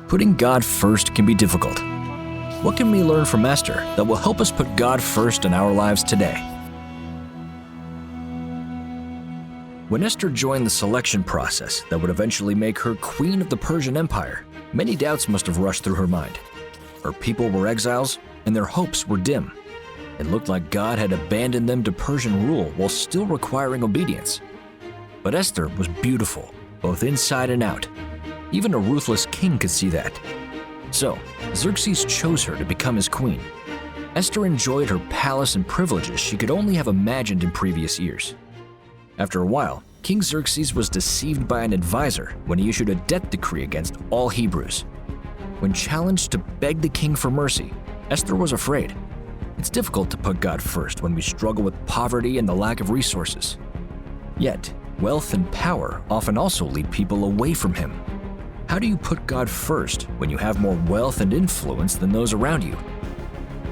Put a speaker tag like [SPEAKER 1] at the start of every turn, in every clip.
[SPEAKER 1] Putting God first can be difficult. What can we learn from Esther that will help us put God first in our lives today? When Esther joined the selection process that would eventually make her queen of the Persian Empire, many doubts must have rushed through her mind. Her people were exiles, and their hopes were dim. It looked like God had abandoned them to Persian rule while still requiring obedience. But Esther was beautiful, both inside and out. Even a ruthless king could see that. So, Xerxes chose her to become his queen. Esther enjoyed her palace and privileges she could only have imagined in previous years. After a while, King Xerxes was deceived by an advisor when he issued a death decree against all Hebrews. When challenged to beg the king for mercy, Esther was afraid. It's difficult to put God first when we struggle with poverty and the lack of resources. Yet, wealth and power often also lead people away from Him. How do you put God first when you have more wealth and influence than those around you?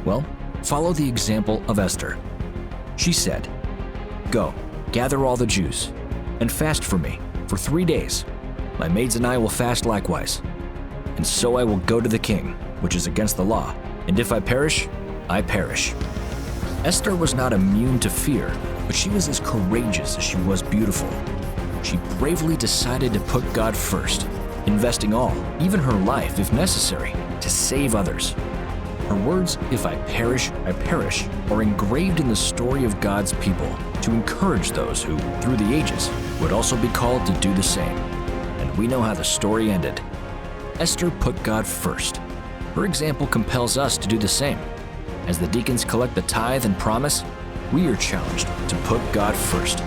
[SPEAKER 1] Well, follow the example of Esther. She said, "Go, gather all the Jews, and fast for me for 3 days. My maids and I will fast likewise. And so I will go to the king, which is against the law, and if I perish, I perish." Esther was not immune to fear, but she was as courageous as she was beautiful. She bravely decided to put God first, investing all, even her life if necessary, to save others. Her words, "If I perish, are engraved in the story of God's people to encourage those who, through the ages, would also be called to do the same. And we know how the story ended. Esther put God first. Her example compels us to do the same. As the deacons collect the tithe and promise, we are challenged to put God first.